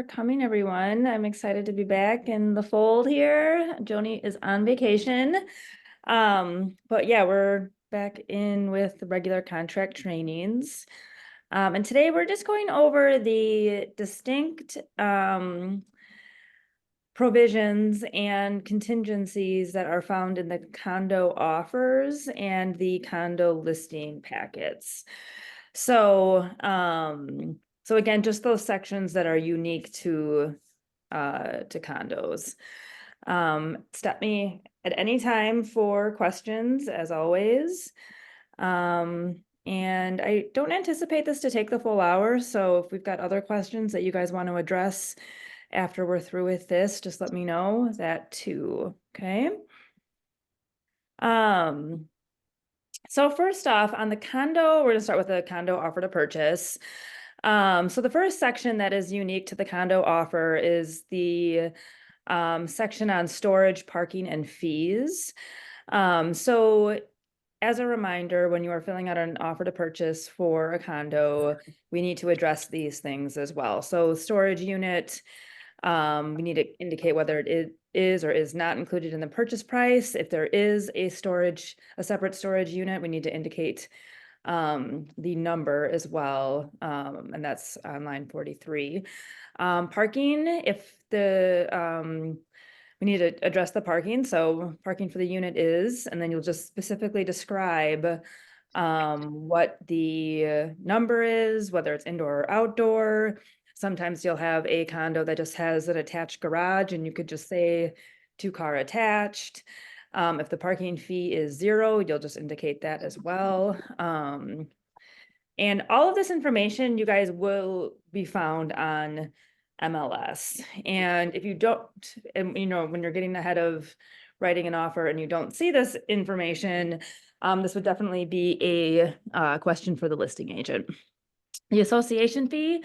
for coming, everyone. I'm excited to be back in the fold here. Joni is on vacation. But yeah, we're back in with the regular contract trainings. And today we're just going over the distinct provisions and contingencies that are found in the condo offers and the condo listing packets. So again, just those sections that are unique to condos. Stop me at any time for questions, as always. And I don't anticipate this to take the full hour, so if we've got other questions that you guys want to address after we're through with this, just let me know that too, okay? So first off, on the condo, we're gonna start with the condo offer to purchase. So the first section that is unique to the condo offer is the section on storage, parking, and fees. So as a reminder, when you are filling out an offer to purchase for a condo, we need to address these things as well. So storage unit, we need to indicate whether it is or is not included in the purchase price. If there is a separate storage unit, we need to indicate the number as well, and that's on line 43. Parking, if we need to address the parking, so parking for the unit is, and then you'll just specifically describe what the number is, whether it's indoor or outdoor. Sometimes you'll have a condo that just has an attached garage and you could just say 2-car attached. If the parking fee is 0, you'll just indicate that as well. And all of this information, you guys will be found on MLS. And if you don't, and when you're getting ahead of writing an offer and you don't see this information, this would definitely be a question for the listing agent. The association fee,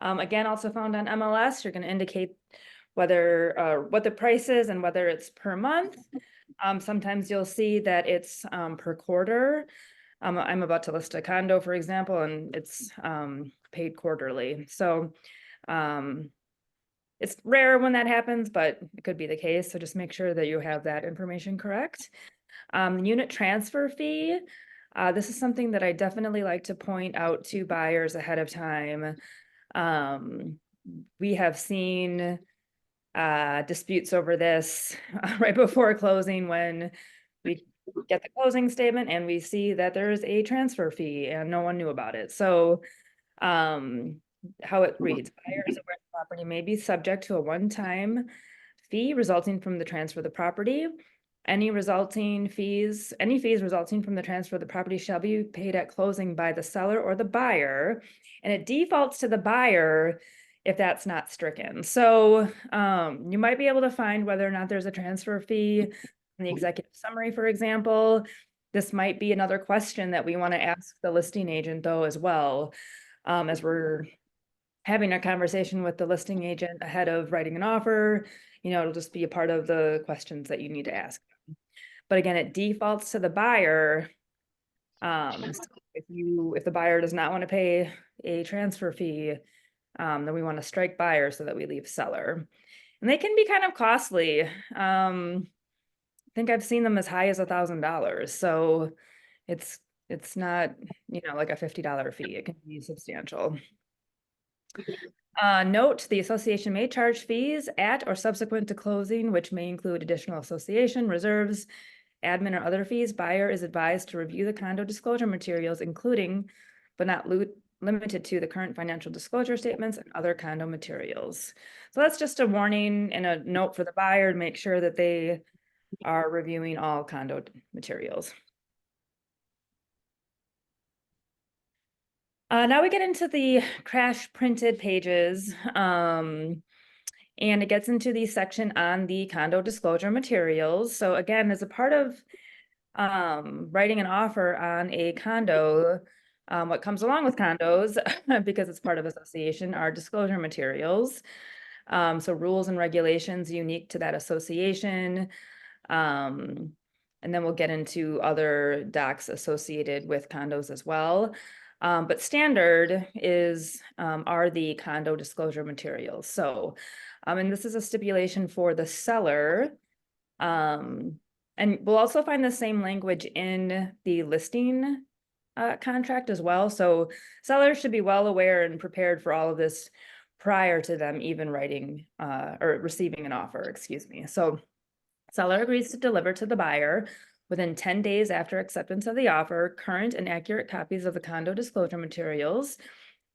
again, also found on MLS. You're going to indicate whether what the price is and whether it's per month. Sometimes you'll see that it's per quarter. I'm about to list a condo, for example, and it's paid quarterly. So it's rare when that happens, but it could be the case. So just make sure that you have that information correct. Unit transfer fee. This is something that I definitely like to point out to buyers ahead of time. We have seen disputes over this right before closing when we get the closing statement and we see that there's a transfer fee and no one knew about it. So how it reads, buyers aware the property may be subject to a one-time fee resulting from the transfer of the property. Any fees resulting from the transfer of the property shall be paid at closing by the seller or the buyer, and it defaults to the buyer if that's not stricken. So you might be able to find whether or not there's a transfer fee in the executive summary, for example. This might be another question that we want to ask the listing agent, though, as well, as we're having a conversation with the listing agent ahead of writing an offer. It'll just be a part of the questions that you need to ask. But again, it defaults to the buyer. So if the buyer does not want to pay a transfer fee, then we want to strike buyer so that we leave seller. And they can be kind of costly. I think I've seen them as high as $1,000. So it's not, like a $50 fee. It can be substantial. Note, the association may charge fees at or subsequent to closing, which may include additional association, reserves, admin, or other fees. Buyer is advised to review the condo disclosure materials, including, but not limited to, the current financial disclosure statements and other condo materials. So that's just a warning and a note for the buyer to make sure that they are reviewing all condo materials. Now we get into the crash printed pages, and it gets into the section on the condo disclosure materials. So again, as a part of writing an offer on a condo, what comes along with condos, because it's part of association, are disclosure materials. So rules and regulations unique to that association. And then we'll get into other docs associated with condos as well. But standard are the condo disclosure materials. So, and this is a stipulation for the seller. And we'll also find the same language in the listing contract as well. So sellers should be well aware and prepared for all of this prior to them even writing or receiving an offer, excuse me. So seller agrees to deliver to the buyer within 10 days after acceptance of the offer, current and accurate copies of the condo disclosure materials.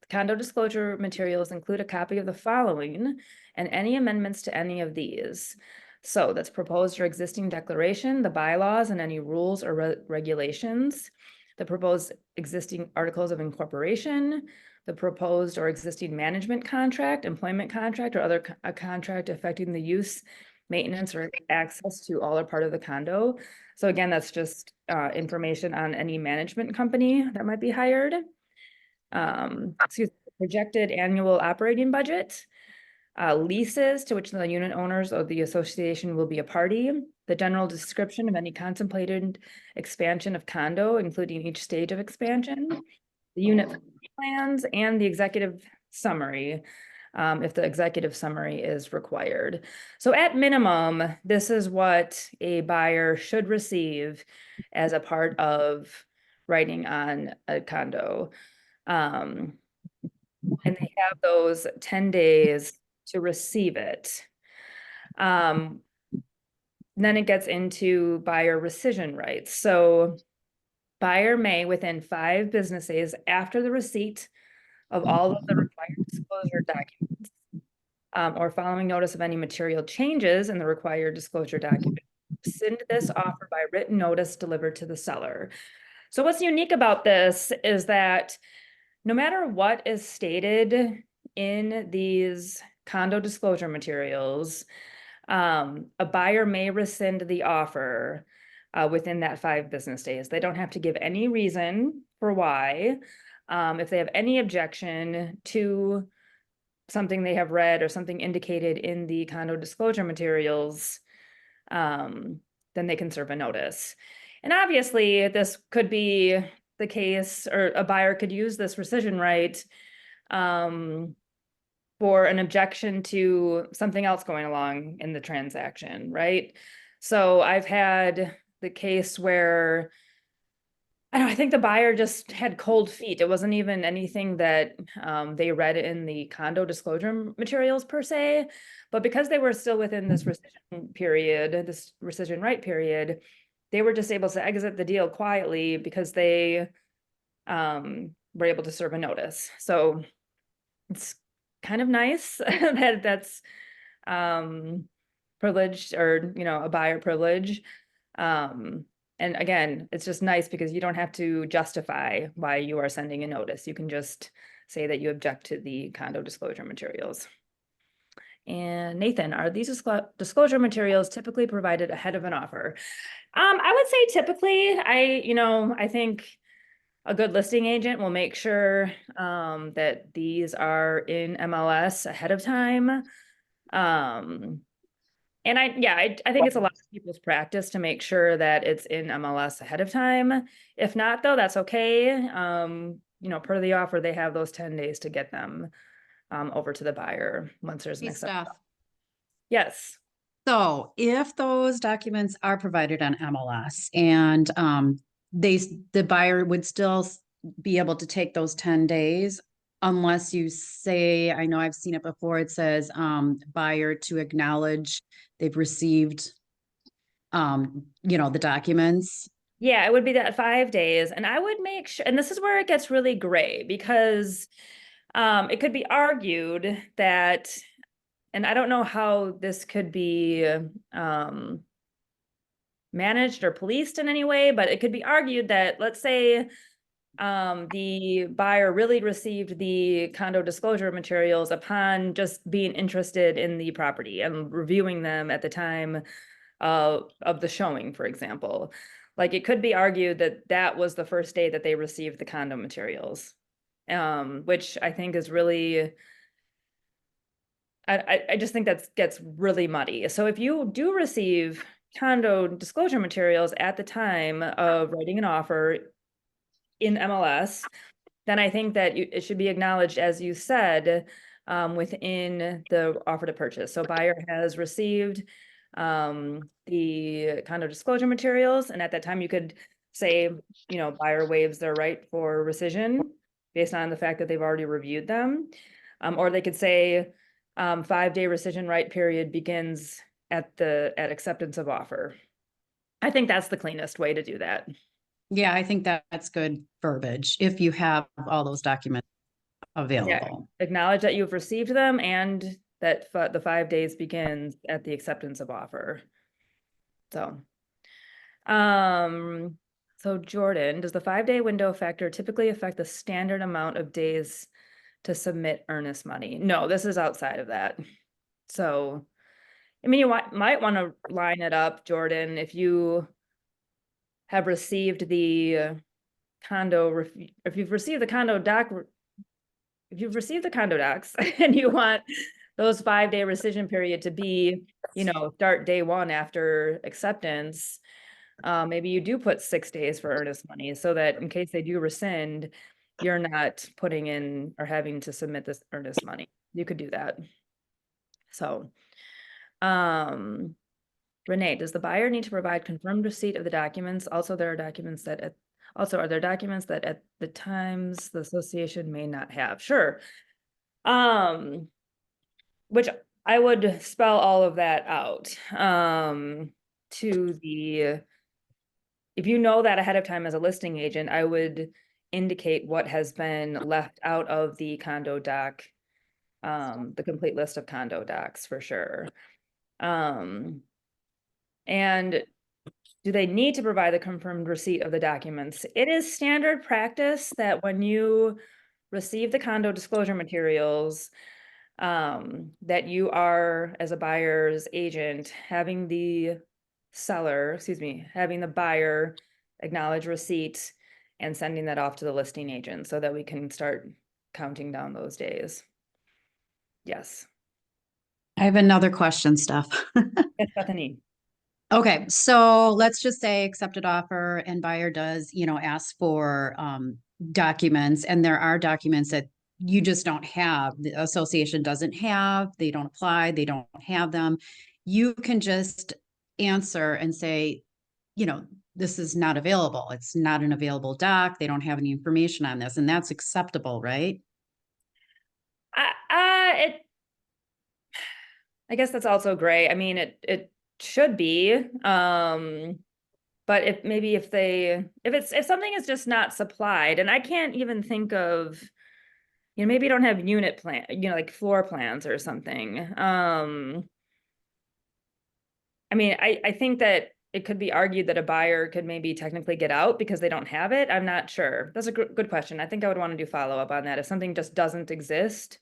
The condo disclosure materials include a copy of the following and any amendments to any of these. So that's proposed or existing declaration, the bylaws and any rules or regulations, the proposed existing articles of incorporation, the proposed or existing management contract, employment contract, or other a contract affecting the use, maintenance, or access to all or part of the condo. So again, that's just information on any management company that might be hired. Projected annual operating budget, leases to which the unit owners of the association will be a party, the general description of any contemplated expansion of condo, including each stage of expansion, the unit plans, and the executive summary, if the executive summary is required. So at minimum, this is what a buyer should receive as a part of writing on a condo. And they have those 10 days to receive it. Then it gets into buyer rescission rights. So buyer may, within 5 business days after the receipt of all of the required disclosure documents, or following notice of any material changes in the required disclosure document, rescind this offer by written notice delivered to the seller. So what's unique about this is that no matter what is stated in these condo disclosure materials, a buyer may rescind the offer within that 5 business days. They don't have to give any reason for why. If they have any objection to something they have read or something indicated in the condo disclosure materials, then they can serve a notice. And obviously, this could be the case, or a buyer could use this rescission right for an objection to something else going along in the transaction, right? So I've had the case where I think the buyer just had cold feet. It wasn't even anything that they read in the condo disclosure materials per se, but because they were still within this rescission period, this rescission right period, they were just able to exit the deal quietly because they were able to serve a notice. So it's kind of nice that that's privileged, or a buyer privilege. And again, it's just nice because you don't have to justify why you are sending a notice. You can just say that you object to the condo disclosure materials. And Nathan, are these disclosure materials typically provided ahead of an offer? I would say typically. I think a good listing agent will make sure that these are in MLS ahead of time. And I think it's a lot of people's practice to make sure that it's in MLS ahead of time. If not, though, that's okay. Per the offer, they have those 10 days to get them over to the buyer once there's an acceptance. Yes. So if those documents are provided on MLS and the buyer would still be able to take those 10 days unless you say, I know I've seen it before, it says buyer to acknowledge they've received the documents. Yeah, it would be that 5 days. And I would make sure, and this is where it gets really gray, because it could be argued that, and I don't know how this could be managed or policed in any way, but it could be argued that, let's say the buyer really received the condo disclosure materials upon just being interested in the property and reviewing them at the time of the showing, for example. Like, it could be argued that that was the first day that they received the condo materials, which I think is really, I just think that gets really muddy. So if you do receive condo disclosure materials at the time of writing an offer in MLS, then I think that it should be acknowledged, as you said, within the offer to purchase. So buyer has received the condo disclosure materials, and at that time you could say, buyer waives their right for rescission based on the fact that they've already reviewed them. Or they could say 5-day rescission right period begins at acceptance of offer. I think that's the cleanest way to do that. Yeah, I think that's good verbiage if you have all those documents available. Yeah, acknowledge that you've received them and that the 5 days begins at the acceptance of offer. So, so Jordan, does the 5-day window factor typically affect the standard amount of days to submit earnest money? No, this is outside of that. So, I mean, you might want to line it up, Jordan, if you have received the condo, if you've received the condo doc, if you've received the condo docs and you want those 5-day rescission period to be, start day 1 after acceptance, maybe you do put 6 days for earnest money so that in case they do rescind, you're not putting in or having to submit this earnest money. You could do that. So, Renee, does the buyer need to provide confirmed receipt of the documents? Also, there are documents that are there documents that at the times the association may not have? Sure. Which I would spell all of that out. If you know that ahead of time as a listing agent, I would indicate what has been left out of the condo doc, the complete list of condo docs for sure. And do they need to provide the confirmed receipt of the documents? It is standard practice that when you receive the condo disclosure materials, that you are, as a buyer's agent, having the buyer acknowledge receipt and sending that off to the listing agent so that we can start counting down those days. Yes. I have another question, Steph. Yes, Bethany. Okay, so let's just say accepted offer and buyer does, ask for documents, and there are documents that you just don't have, the association doesn't have, they don't apply, they don't have them. You can just answer and say, this is not available. It's not an available doc. They don't have any information on this, and that's acceptable, right? I guess that's also gray. I mean, it should be, but if something is just not supplied, and I can't even think of, maybe you don't have unit plan, like floor plans or something. I mean, I think that it could be argued that a buyer could maybe technically get out because they don't have it. I'm not sure. That's a good question. I think I would want to do follow-up on that. If something just doesn't exist,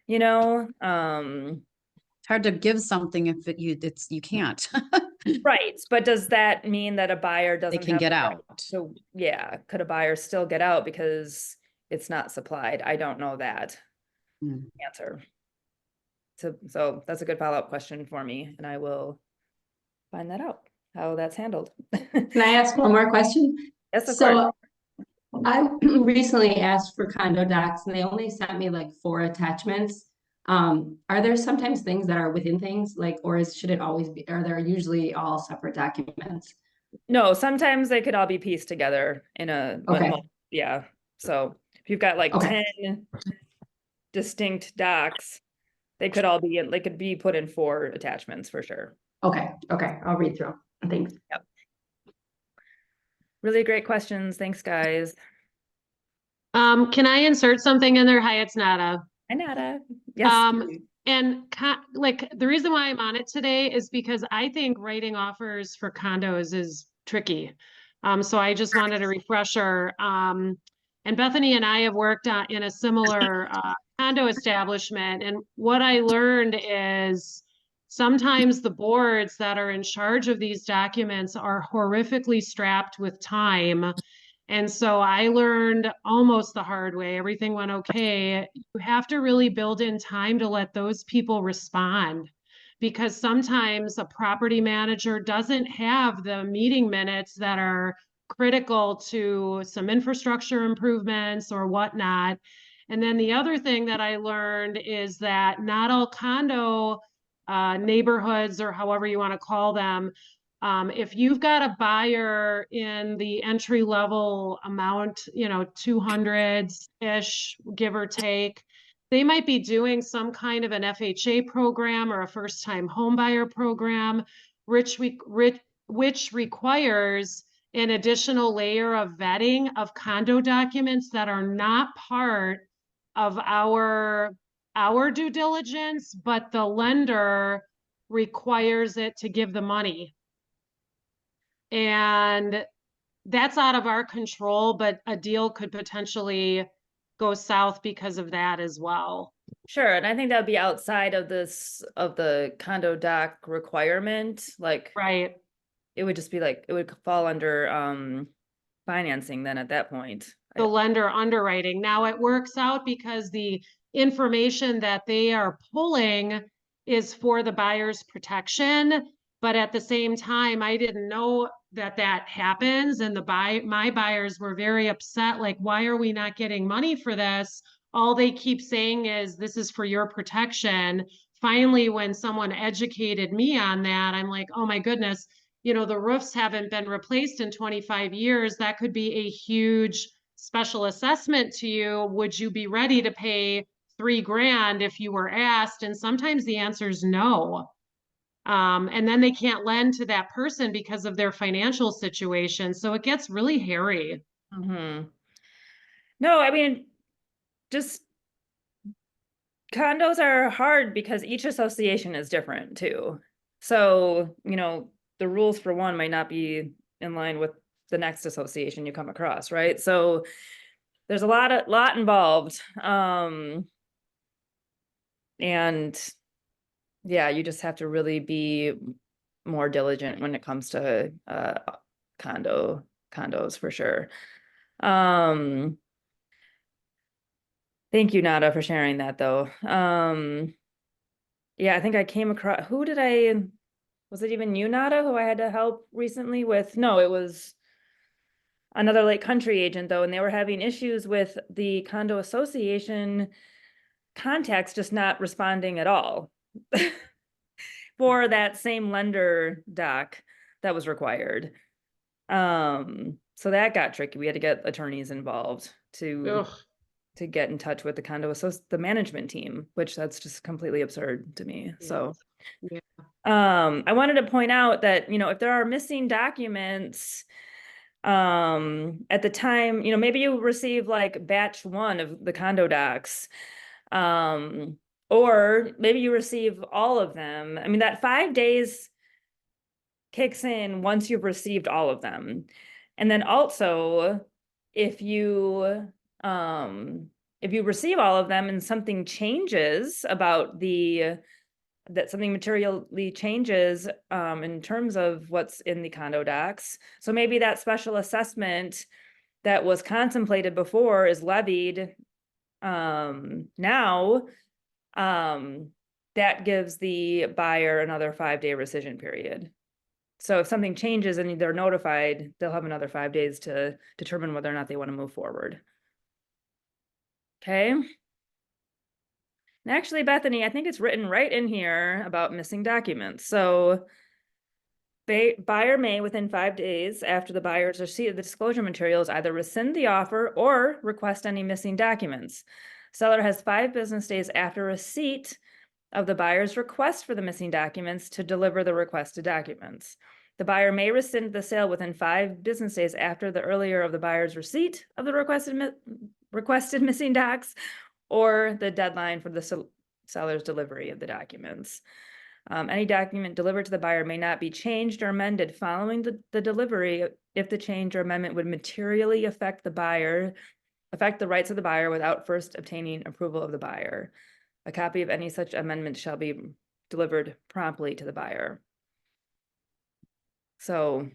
It's hard to give something if you can't. Right, but does that mean that a buyer They doesn't can have get the right out. So, yeah, could a buyer still get out because it's not supplied? I don't know that answer. So that's a good follow-up question for me, and I will find that out, how that's handled. Can I ask one more question? Yes, of course. I recently asked for condo docs and they only sent me like 4 attachments. Are there sometimes things that are within things should it always be, are there usually all separate documents? No, sometimes they could all be pieced together in Okay. Yeah, so if you've got like 10 distinct docs, they could be put in 4 attachments for sure. Okay, I'll read through. Thanks. Yep. Really great questions. Thanks, guys. Can I insert something in there? Hi, it's Nada. Hi, Nada. Yes. And the reason why I'm on it today is because I think writing offers for condos is tricky. So I just wanted a refresher. And Bethany and I have worked in a similar condo establishment. And what I learned is sometimes the boards that are in charge of these documents are horrifically strapped with time. And so I learned almost the hard way. Everything went okay. You have to really build in time to let those people respond, because sometimes a property manager doesn't have the meeting minutes that are critical to some infrastructure improvements or whatnot. And then the other thing that I learned is that not all condo neighborhoods, or however you want to call them, if you've got a buyer in the entry level amount, 200s-ish, give or take, they might be doing some kind of an FHA program or a first time home buyer program, which requires an additional layer of vetting of condo documents that are not part of our due diligence, but the lender requires it to give the money. And that's out of our control, but a deal could potentially go south because of that as well. Sure, and I think that would be outside of the condo doc requirement, like. Right. It would just be like, it would fall under financing then at that point. The lender underwriting. Now it works out because the information that they are pulling is for the buyer's protection. But at the same time, I didn't know that happens. And my buyers were very upset. Like, why are we not getting money for this? All they keep saying is, this is for your protection. Finally, when someone educated me on that, I'm like, oh my goodness, the roofs haven't been replaced in 25 years. That could be a huge special assessment to you. Would you be ready to pay $3,000 if you were asked? And sometimes the answer is no. And then they can't lend to that person because of their financial situation. So it gets really hairy. Mm-hmm. No, I mean, just condos are hard because each association is different too. So, the rules for one might not be in line with the next association you come across, right? So there's a lot involved. And yeah, you just have to really be more diligent when it comes to condos for sure. Thank you, Nada, for sharing that though. Yeah, I think I came across, was it even you, Nada, who I had to help recently with? No, it was another Lake Country agent though, and they were having issues with the condo association contacts just not responding at all for that same lender doc that was required. So that got tricky. We had to get attorneys involved to get in touch with the management team, which that's just completely absurd to me. Yeah. So Yeah. I wanted to point out that, if there are missing documents, at the time, maybe you receive like batch 1 of the condo docs, or maybe you receive all of them. I mean, that 5 days kicks in once you've received all of them. And then also, if you receive all of them and something changes about something materially changes in terms of what's in the condo docs. So maybe that special assessment that was contemplated before is levied now, that gives the buyer another 5-day rescission period. So if something changes and they're notified, they'll have another 5 days to determine whether or not they want to move forward. Okay. And actually, Bethany, I think it's written right in here about missing documents. So buyer may, within 5 days after the buyer's receipt of the disclosure materials, either rescind the offer or request any missing documents. Seller has 5 business days after receipt of the buyer's request for the missing documents to deliver the requested documents. The buyer may rescind the sale within 5 business days after the earlier of the buyer's receipt of the requested missing docs, or the deadline for the seller's delivery of the documents. Any document delivered to the buyer may not be changed or amended following the delivery if the change or amendment would materially affect the rights of the buyer without first obtaining approval of the buyer. A copy of any such amendment shall be delivered promptly to the buyer. So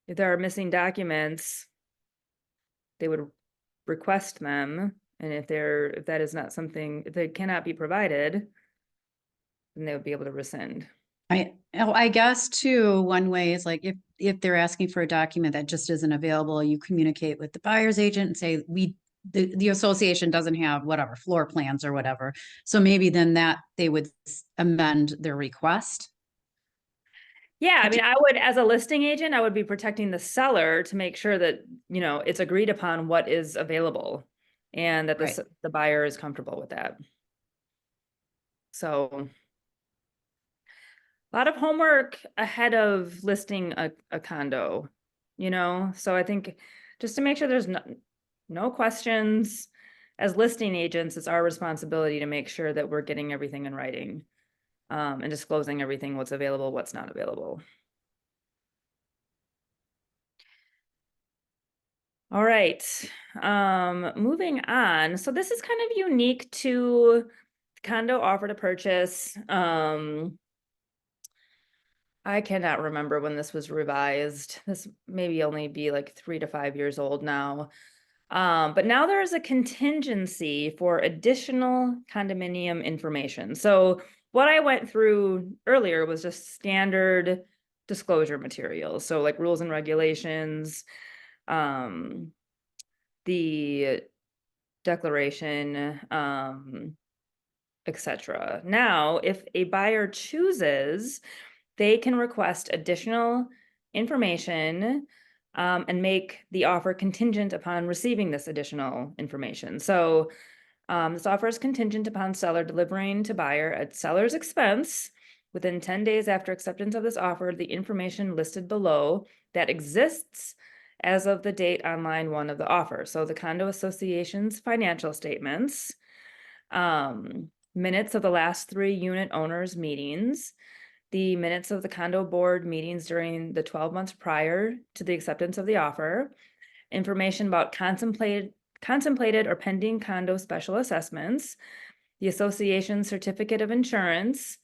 if there are missing documents, they would request them. And if that is not something, if they cannot be provided, then they would be able to rescind. I guess too, one way is like if they're asking for a document that just isn't available, you communicate with the buyer's agent and say, the association doesn't have whatever floor plans or whatever. So maybe then that they would amend their request. Yeah, I mean, I would, as a listing agent, I would be protecting the seller to make sure that, it's agreed upon what is available and that Right. the buyer is comfortable with that. So a lot of homework ahead of listing a condo, so I think just to make sure there's no questions. As listing agents, it's our responsibility to make sure that we're getting everything in writing, and disclosing everything, what's available, what's not available. All right, moving on. So this is kind of unique to condo offer to purchase. I cannot remember when this was revised. This maybe only be like 3 to 5 years old now. But now there is a contingency for additional condominium information. So what I went through earlier was just standard disclosure materials. So like rules and regulations, the declaration, etc. Now, if a buyer chooses, they can request additional information, and make the offer contingent upon receiving this additional information. So this offer is contingent upon seller delivering to buyer at seller's expense within 10 days after acceptance of this offer, the information listed below that exists as of the date on line 1 of the offer. So the condo association's financial statements, minutes of the last 3 unit owners meetings, the minutes of the condo board meetings during the 12 months prior to the acceptance of the offer, information about contemplated or pending condo special assessments, the association's certificate of insurance,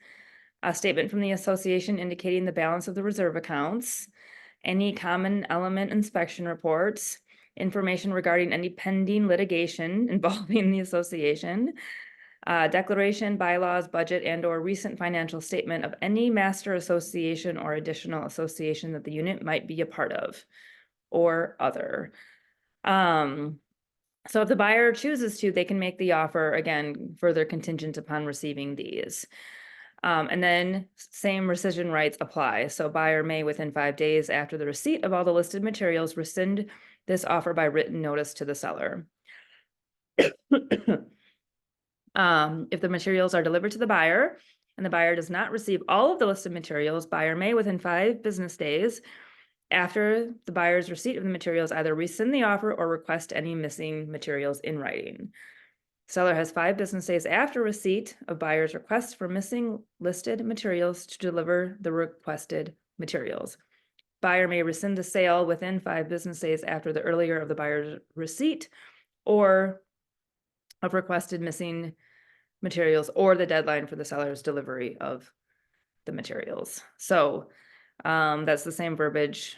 a statement from the association indicating the balance of the reserve accounts, any common element inspection reports, information regarding any pending litigation involving the association, declaration, bylaws, budget, and/or recent financial statement of any master association or additional association that the unit might be a part of, or other. So if the buyer chooses to, they can make the offer, again, further contingent upon receiving these. And then same rescission rights apply. So buyer may, within 5 days after the receipt of all the listed materials, rescind this offer by written notice to the seller. If the materials are delivered to the buyer and the buyer does not receive all of the listed materials, buyer may, within 5 business days after the buyer's receipt of the materials, either rescind the offer or request any missing materials in writing. Seller has 5 business days after receipt of buyer's request for missing listed materials to deliver the requested materials. Buyer may rescind the sale within 5 business days after the earlier of the buyer's receipt or of requested missing materials or the deadline for the seller's delivery of the materials. So that's the same verbiage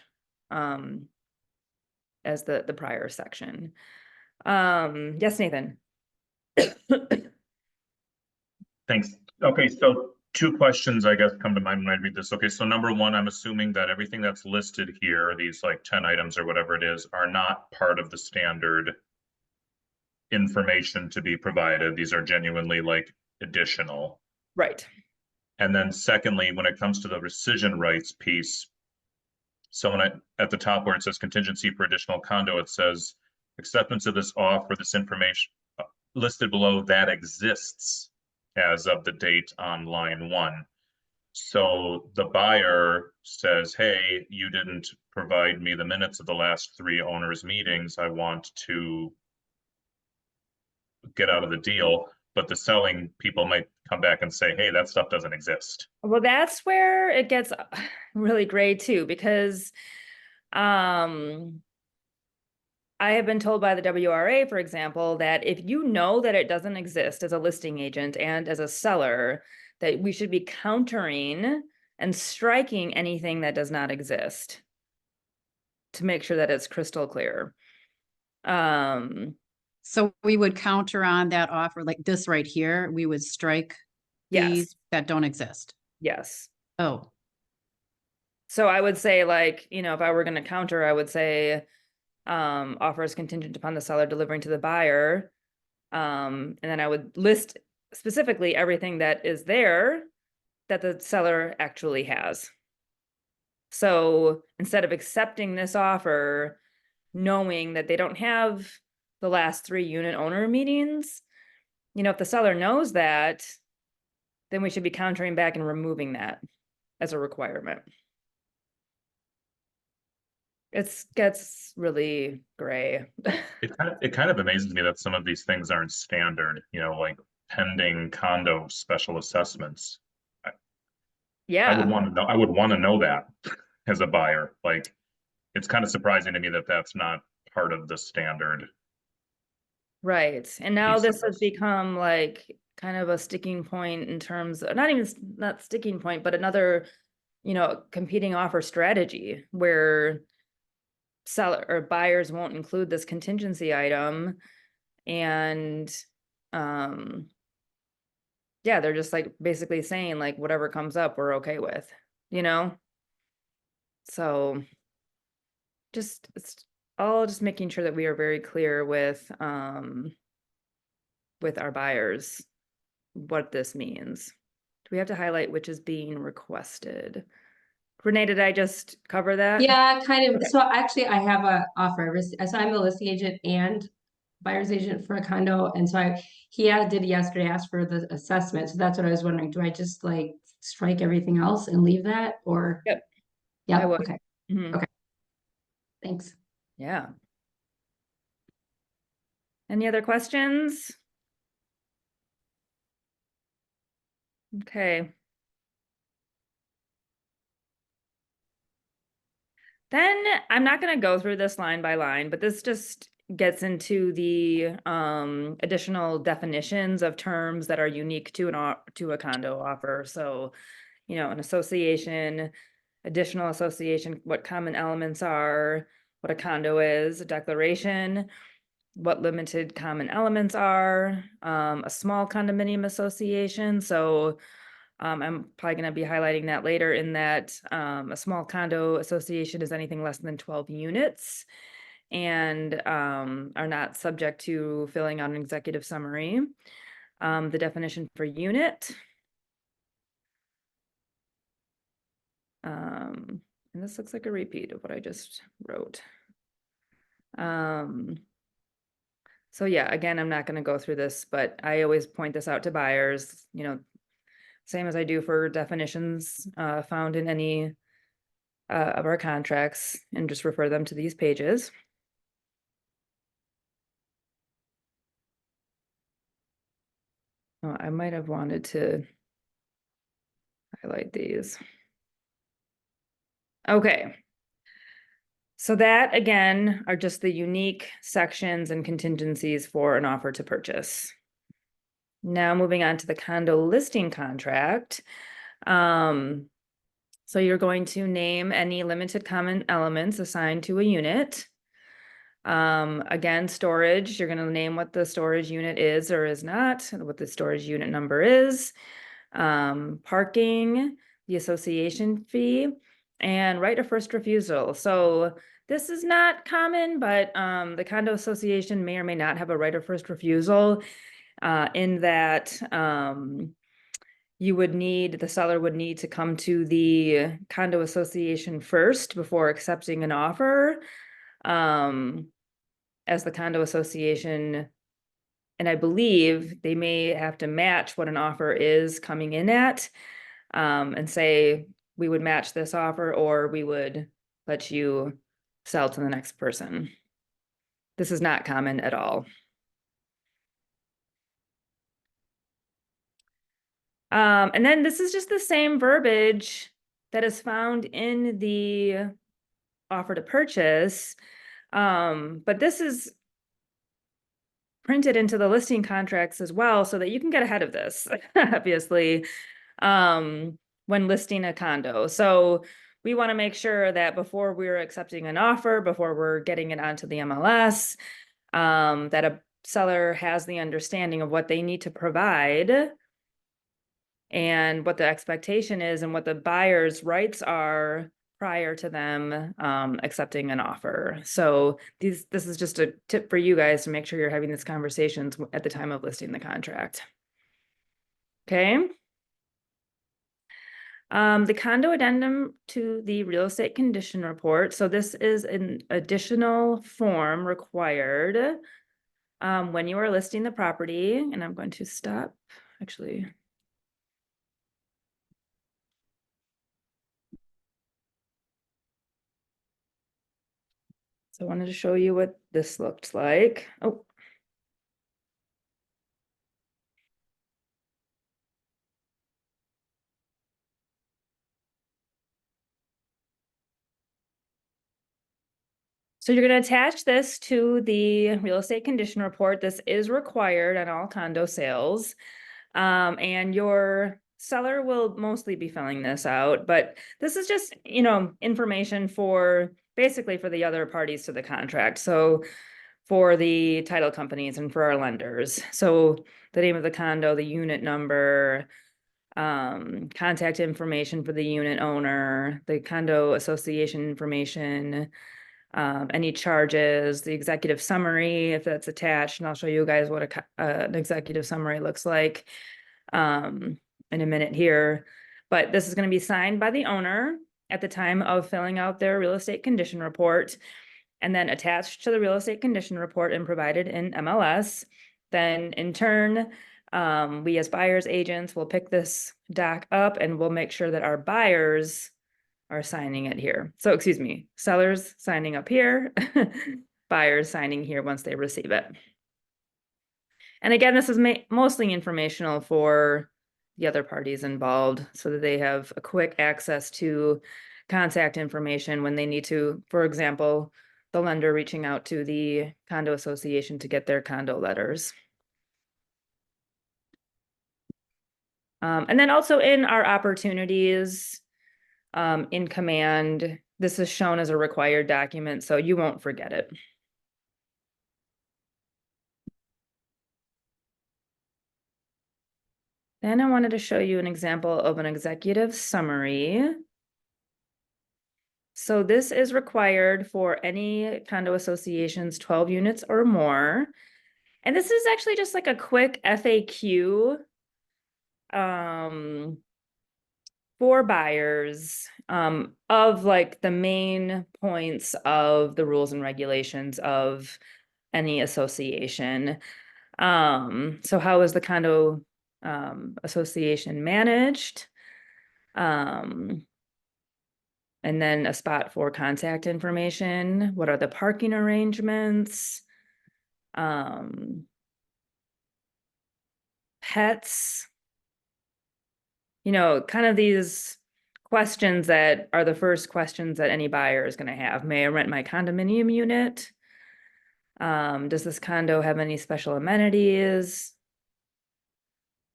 as the prior section. Yes, Nathan. Thanks. Okay, so 2 questions, I guess, come to mind when I read this. Okay, so number 1, I'm assuming that everything that's listed here, these like 10 items or whatever it is, are not part of the standard information to be provided. These are genuinely like additional. Right. And then secondly, when it comes to the rescission rights piece, so when at the top where it says contingency for additional condo, it says acceptance of this offer, this information listed below that exists as of the date on line 1. So the buyer says, hey, you didn't provide me the minutes of the last 3 owners meetings. I want to get out of the deal. But the selling people might come back and say, hey, that stuff doesn't exist. Well, that's where it gets really gray too, because I have been told by the WRA, for example, that if you know that it doesn't exist as a listing agent and as a seller, that we should be countering and striking anything that does not exist to make sure that it's crystal clear. So we would counter on that offer like this right here. We would strike Yes. these that don't exist. Yes. Oh, So I would say like, you know, if I were gonna counter, I would say, offer is contingent upon the seller delivering to the buyer. And then I would list specifically everything that is there that the seller actually has. So instead of accepting this offer, knowing that they don't have the last 3 unit owner meetings, you know, if the seller knows that, then we should be countering back and removing that as a requirement. Gets really gray. It kind of amazes me that some of these things aren't standard, you know, like pending condo special assessments. I would Yeah, want to know that as a buyer. Like, it's kind of surprising to me that that's not part of the standard right. And now piece of this has this. become like kind of a sticking point in terms of, not sticking point, but another, you know, competing offer strategy where seller or buyers won't include this contingency item. And yeah, they're just like basically saying like whatever comes up, we're okay with, you know? So it's all just making sure that we are very clear with our buyers what this means. Do we have to highlight which is being requested? Renee, did I just cover that? Yeah, kind of. Okay. So actually, I have a offer. So I'm the listing agent and buyer's agent for a condo, and so did yesterday ask for the assessment. So that's what I was wondering. Do I just like strike everything else and leave that, or? Yep. I Yep. would. Okay. Mhm. Okay. Thanks. Yeah. Any other questions? Okay. Then I'm not going to go through this line by line, but this just gets into the additional definitions of terms that are unique to a condo offer. So, you know, an association, additional association, what common elements are, what a condo is, a declaration, what limited common elements are, a small condominium association. So I'm probably going to be highlighting that later in that a small condo association is anything less than 12 units and are not subject to filling out an executive summary. The definition for unit. And this looks like a repeat of what I just wrote. So yeah, again, I'm not going to go through this, but I always point this out to buyers, you know, same as I do for definitions found in any of our contracts, and just refer them to these pages. Oh, I might have wanted to highlight these. Okay. So that again are just the unique sections and contingencies for an offer to purchase. Now moving on to the condo listing contract. So you're going to name any limited common elements assigned to a unit. Again, storage, you're going to name what the storage unit is or is not, what the storage unit number is. Parking, the association fee, and right of first refusal. So this is not common, but the condo association may or may not have a right of first refusal in that the seller would need to come to the condo association first before accepting an offer. As the condo association, and I believe they may have to match what an offer is coming in at, and say, we would match this offer or we would let you sell to the next person. This is not common at all. And then this is just the same verbiage that is found in the offer to purchase. But this is printed into the listing contracts as well, so that you can get ahead of this, obviously, when listing a condo. So we want to make sure that before we're accepting an offer, before we're getting it onto the MLS, that a seller has the understanding of what they need to provide and what the expectation is and what the buyer's rights are prior to them accepting an offer. So this is just a tip for you guys to make sure you're having these conversations at the time of listing the contract. Okay. The condo addendum to the real estate condition report. So this is an additional form required when you are listing the property, and I'm going to stop actually. So I wanted to show you what this looked like. Oh. So you're going to attach this to the real estate condition report. This is required on all condo sales. And your seller will mostly be filling this out, but this is just, you know, information for basically for the other parties to the contract. So for the title companies and for our lenders. So the name of the condo, the unit number, contact information for the unit owner, the condo association information, any charges, the executive summary, if that's attached, and I'll show you guys what an executive summary looks like in a minute here. But this is going to be signed by the owner at the time of filling out their real estate condition report, and then attached to the real estate condition report and provided in MLS. Then in turn, we as buyers agents will pick this doc up and we'll make sure that our buyers are signing it here. So excuse me, sellers signing up here, buyers signing here once they receive it. And again, this is mostly informational for the other parties involved so that they have a quick access to contact information when they need to, for example, the lender reaching out to the condo association to get their condo letters. And then also in our opportunities in command, this is shown as a required document, so you won't forget it. Then I wanted to show you an example of an executive summary. So this is required for any condo associations, 12 units or more. And this is actually just like a quick FAQ for buyers of like the main points of the rules and regulations of any association. So how is the condo association managed? And then a spot for contact information. What are the parking arrangements? Pets. You know, kind of these questions that are the first questions that any buyer is going to have. May I rent my condominium unit? Does this condo have any special amenities?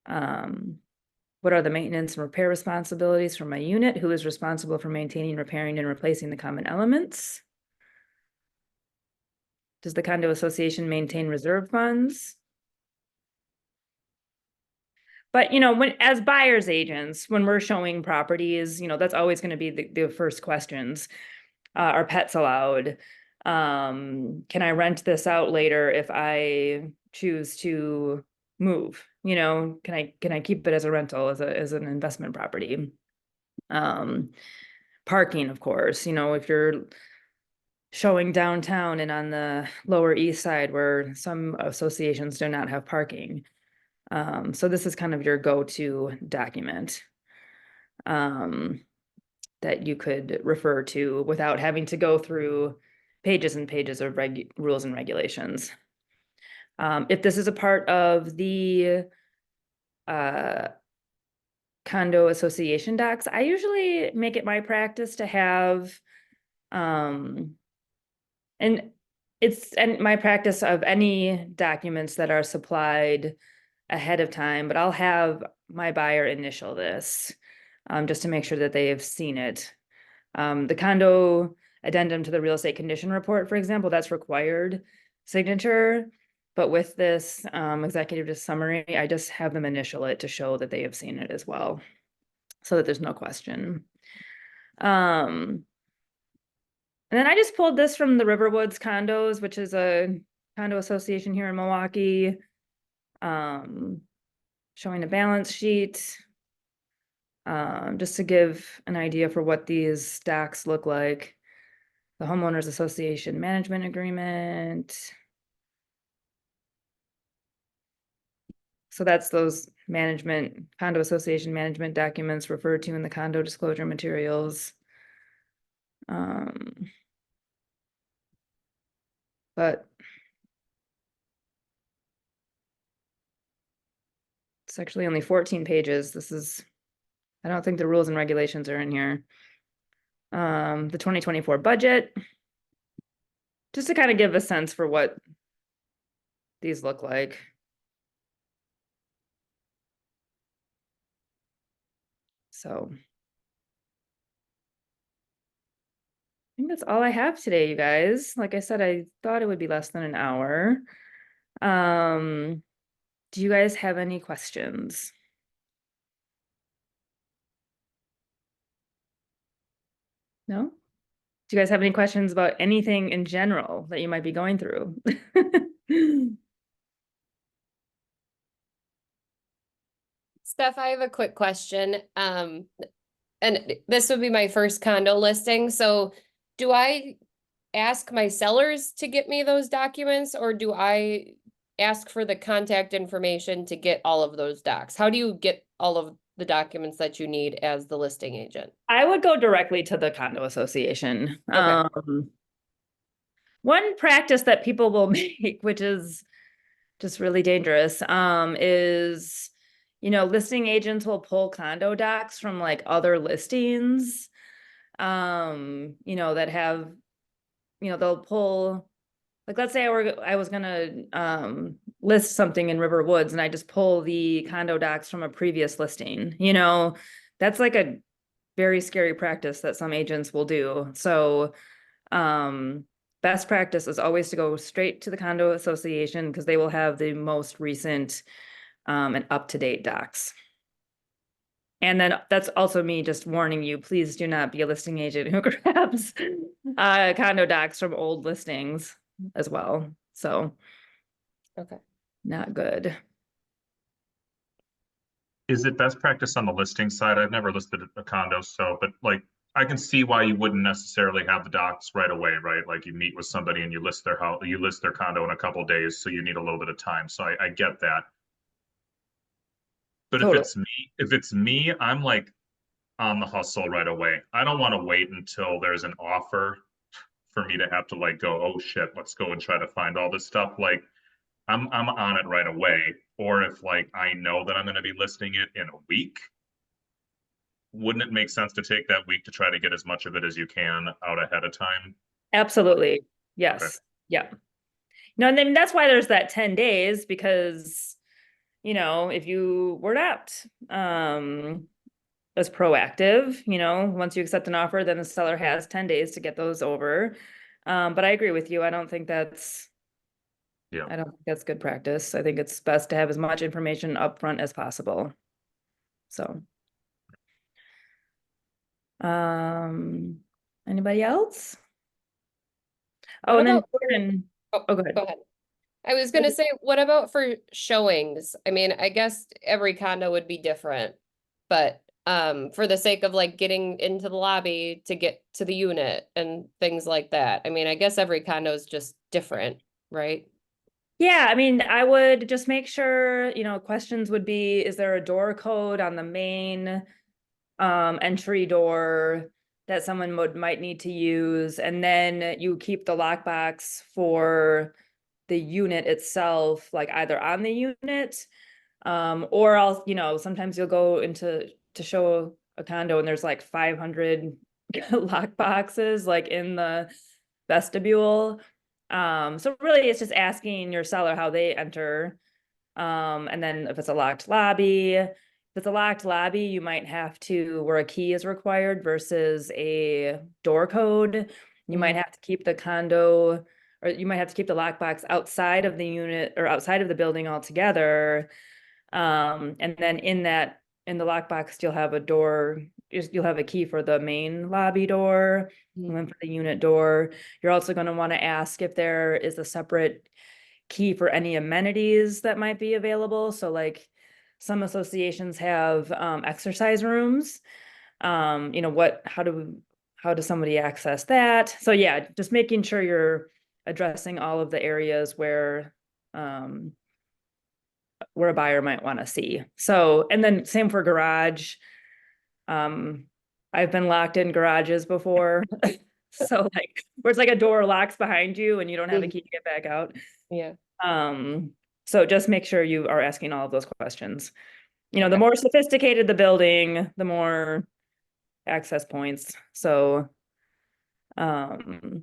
What are the maintenance and repair responsibilities for my unit? Who is responsible for maintaining, repairing, and replacing the common elements? Does the condo association maintain reserve funds? But, you know, when as buyer's agents, when we're showing properties, you know, that's always going to be the first questions. Are pets allowed? Can I rent this out later if I choose to move? You know, can I keep it as a rental, as an investment property? Parking, of course, you know, if you're showing downtown and on the Lower East Side where some associations do not have parking. So this is kind of your go-to document that you could refer to without having to go through pages and pages of rules and regulations. If this is a part of the condo association docs, I usually make it my practice to have, and my practice of any documents that are supplied ahead of time, but I'll have my buyer initial this just to make sure that they have seen it. The condo addendum to the real estate condition report, for example, that's required signature. But with this executive just summary, I just have them initial it to show that they have seen it as well, so that there's no question. And then I just pulled this from the Riverwoods Condos, which is a condo association here in Milwaukee. Showing a balance sheet. Just to give an idea for what these docs look like. The homeowners association management agreement. So that's those condo association management documents referred to in the condo disclosure materials. But it's actually only 14 pages. I don't think the rules and regulations are in here. The 2024 budget. Just to kind of give a sense for what these look like. So I think that's all I have today, you guys. Like I said, I thought it would be less than an hour. Do you guys have any questions? No? Do you guys have any questions about anything in general that you might be going through? Steph, I have a quick question. And this would be my first condo listing. So do I ask my sellers to get me those documents, or do I ask for the contact information to get all of those docs? How do you get all of the documents that you need as the listing agent? I would go directly to the condo association. Okay. One practice that people will make, which is just really dangerous, is, listing agents will pull condo docs from like other listings, that have, they'll pull, like, let's say I was gonna list something in River Woods and I just pull the condo docs from a previous listing, that's like a very scary practice that some agents will do. So, best practice is always to go straight to the condo association because they will have the most recent and up-to-date docs. And then that's also me just warning you, please do not be a listing agent who grabs condo docs from old listings as well. So, Okay. not good. Is it best practice on the listing side? I've never listed a condo, but like, I can see why you wouldn't necessarily have the docs right away, right? Like you meet with somebody and you list their house, you list their condo in a couple of days, so you need a little bit of time. So I get that. But Totally. if it's me, I'm like on the hustle right away. I don't want to wait until there's an offer for me to have to like go, oh shit, let's go and try to find all this stuff. Like I'm on it right away. Or if like I know that I'm going to be listing it in a week, wouldn't it make sense to take that week to try to get as much of it as you can out ahead of time? Absolutely. Yes. Okay. Yeah. And then that's why there's that 10 days, because, if you were not as proactive, once you accept an offer, then the seller has 10 days to get those over. But I agree with you. I don't think that's good practice. I think it's best to have as much information upfront as possible. So, anybody else? Oh, and then Jordan. Oh, go ahead. Go ahead. I was gonna say, what about for showings? I mean, I guess every condo would be different, but for the sake of like getting into the lobby to get to the unit and things like that. I mean, I guess every condo is just different, right? Yeah, I mean, I would just make sure, questions would be, is there a door code on the main entry door that someone might need to use? And then you keep the lockbox for the unit itself, like either on the unit, or else, sometimes you'll go to show a condo and there's like 500 lock boxes like in the vestibule. So really it's just asking your seller how they enter. And then if it's a locked lobby, you might have to, where a key is required versus a door code, you might have to keep the condo or you might have to keep the lockbox outside of the unit or outside of the building altogether. And then in the lockbox, you'll have a door, you'll have a key for the main lobby door, and then for the unit door. You're also going to want to ask if there is a separate key for any amenities that might be available. So like some associations have exercise rooms. You know, how does somebody access that? So yeah, just making sure you're addressing all of the areas where a buyer might want to see. So, and then same for garage. I've been locked in garages before. So like, where it's like a door locks behind you and you don't have a key to get back out. Yeah. So just make sure you are asking all of those questions. You know, the Okay. more sophisticated the building, the more access points. So, yeah,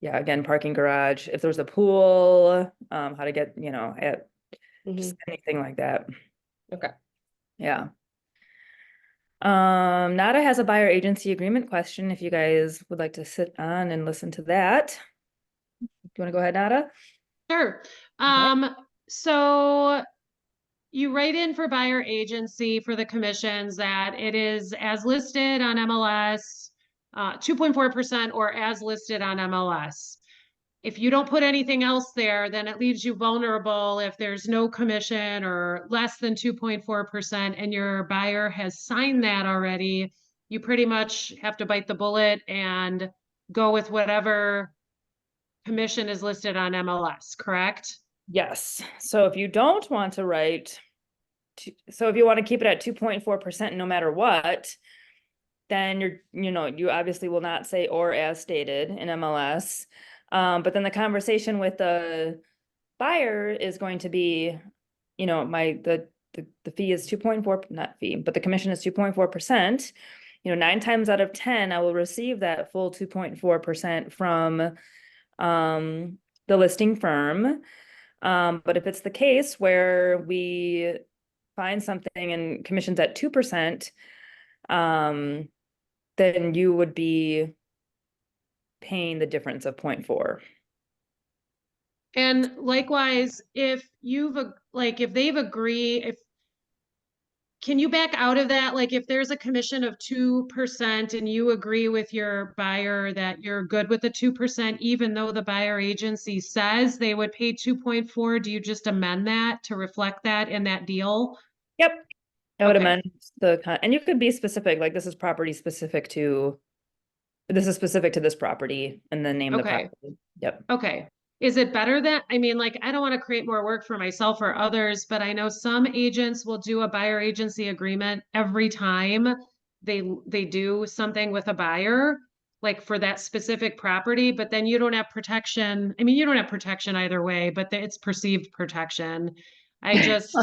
again, parking garage, if there's a pool, how to get, you know, at just anything like that. Okay. Yeah. Nada has a buyer agency agreement question if you guys would like to sit on and listen to that. Do you want to go ahead, Nada? Sure. So you write in for buyer agency for the commissions that it is as listed on MLS, 2.4% or as listed on MLS. If you don't put anything else there, then it leaves you vulnerable if there's no commission or less than 2.4% and your buyer has signed that already. You pretty much have to bite the bullet and go with whatever commission is listed on MLS, correct? Yes. So if you don't want to write, so if you want to keep it at 2.4% no matter what, then you obviously will not say or as stated in MLS. But then the conversation with the buyer is going to be, you know, the fee is 2.4, not fee, but the commission is 2.4%. You know, 9 times out of 10, I will receive that full 2.4% from the listing firm. But if it's the case where we find something and commission's at 2%, then you would be paying the difference of 0.4. And likewise, if they've agreed, can you back out of that? Like if there's a commission of 2% and you agree with your buyer that you're good with the 2%, even though the buyer agency says they would pay 2.4, do you just amend that to reflect that in that deal? Yep. I would Okay. amend and you could be specific, like this is specific to this property and then name the Okay. property. Yep. Okay. Is it better that, I mean, like, I don't want to create more work for myself or others, but I know some agents will do a buyer agency agreement every time they do something with a buyer, like for that specific property, but then you don't have protection. I mean, you don't have protection either way, but it's perceived protection. I just,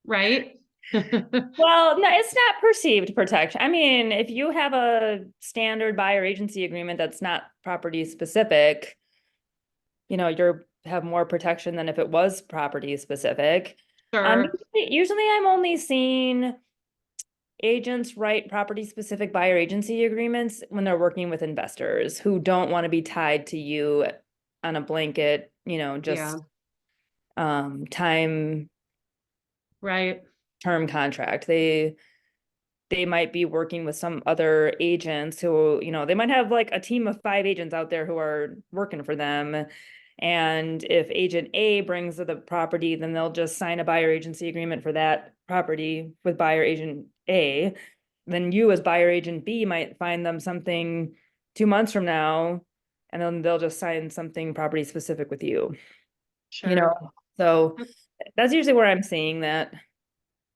right? Well, no, it's not perceived protection. I mean, if you have a standard buyer agency agreement that's not property specific, you know, you have more protection than if it was property specific. Sure. Usually I'm only seeing agents write property specific buyer agency agreements when they're working with investors who don't want to be tied to you on a blanket, you know, just time Right. term contract. They might be working with some other agents who, you know, they might have like a team of 5 agents out there who are working for them. And if agent A brings the property, then they'll just sign a buyer agency agreement for that property with buyer agent A. Then you as buyer agent B might find them something 2 months from now, and then they'll just sign something property specific with you. Sure. You know, so that's usually where I'm seeing that.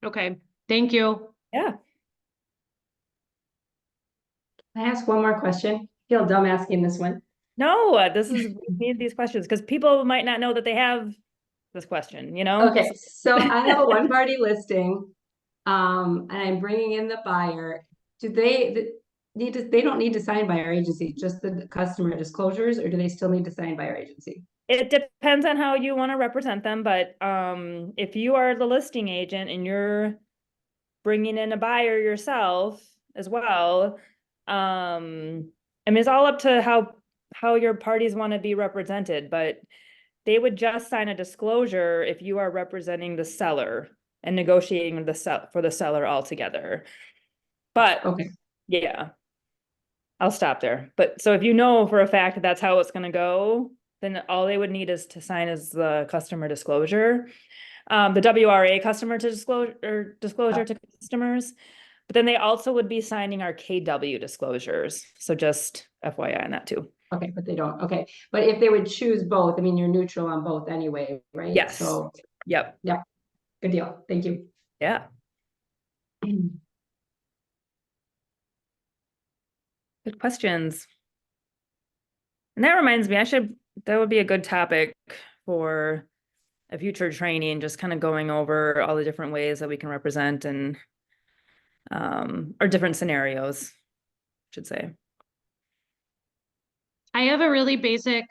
Okay. Thank you. Yeah. Can I ask one more question? Feel dumb asking this one. No, we need these questions because people might not know that they have this question, you know? Okay, so I have a one-party listing, and I'm bringing in the buyer. Do they they don't need to sign buyer agency, just the customer disclosures, or do they still need to sign buyer agency? It depends on how you want to represent them, but if you are the listing agent and you're bringing in a buyer yourself as well, I mean, it's all up to how how your parties want to be represented, but they would just sign a disclosure if you are representing the seller and negotiating for the seller altogether. But Okay, yeah, I'll stop there. But so if you know for a fact that that's how it's gonna go, then all they would need is to sign is the customer disclosure. The WRA customer to disclosure to customers. But then they also would be signing our KW disclosures. So just FYI on that too. okay, but they don't, okay. But if they would choose both, I mean, you're neutral on both anyway, right? Yes. So, Yep. yeah, good deal. Thank you. Yeah. Good questions. And that reminds me, that would be a good topic for a future training, just kind of going over all the different ways that we can represent and or different scenarios, I should say. I have a really basic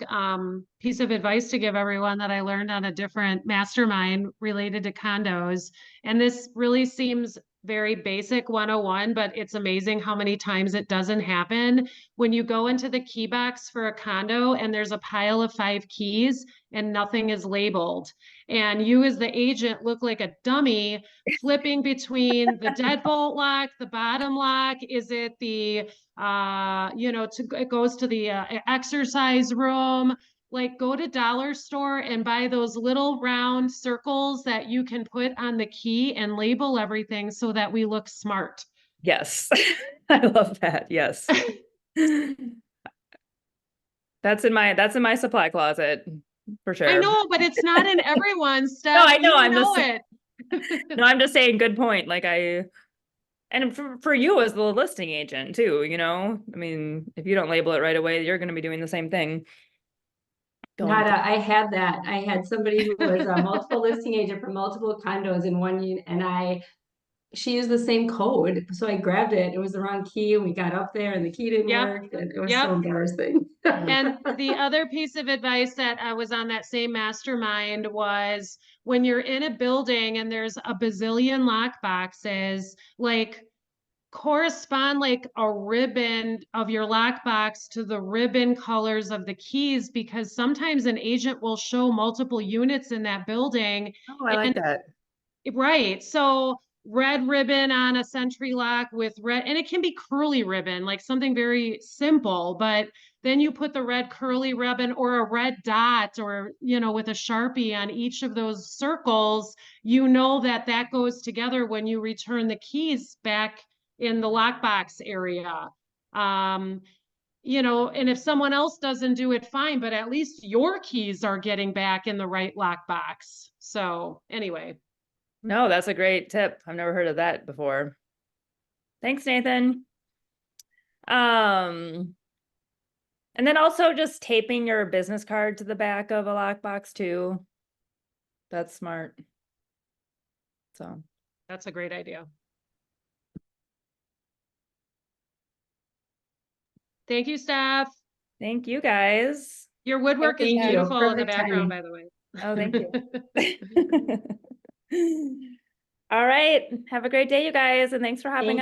piece of advice to give everyone that I learned on a different mastermind related to condos. And this really seems very basic 101, but it's amazing how many times it doesn't happen. When you go into the key box for a condo and there's a pile of 5 keys and nothing is labeled, and you as the agent look like a dummy flipping between the deadbolt lock, the bottom lock, is it the it goes to the exercise room. Like, go to dollar store and buy those little round circles that you can put on the key and label everything so that we look smart. Yes. I love that. Yes. That's in my supply closet for sure. I know, but it's not in everyone's stuff. No, I know. You know it. No, I'm just saying, good point. Like and for you as the listing agent too, I mean, if you don't label it right away, you're going to be doing the same thing. I had that. I had somebody who was a multiple listing agent for multiple condos in one unit, and she used the same code. So I grabbed it. It was the wrong key, and we got up there and the key didn't work. And it was so embarrassing. And the other piece of advice that I was on that same mastermind was, when you're in a building and there's a bazillion lock boxes, like, correspond like a ribbon of your lockbox to the ribbon colors of the keys, because sometimes an agent will show multiple units in that building. Oh, I like that. Right. So red ribbon on a Sentry lock with red, and it can be curly ribbon, like something very simple, but then you put the red curly ribbon or a red dot, or, with a Sharpie on each of those circles, that goes together when you return the keys back in the lockbox area. And if someone else doesn't do it, fine, but at least your keys are getting back in the right lockbox. So anyway. No, that's a great tip. I've never heard of that before. Thanks, Nathan. And then also just taping your business card to the back of a lockbox too. That's smart. So That's a great idea. Thank you, Steph. thank you guys. Your woodwork is Thank you. beautiful in the Perfect background, timing. by the way. Oh, thank you. All right. Have a great day, you guys, and thanks for hopping on.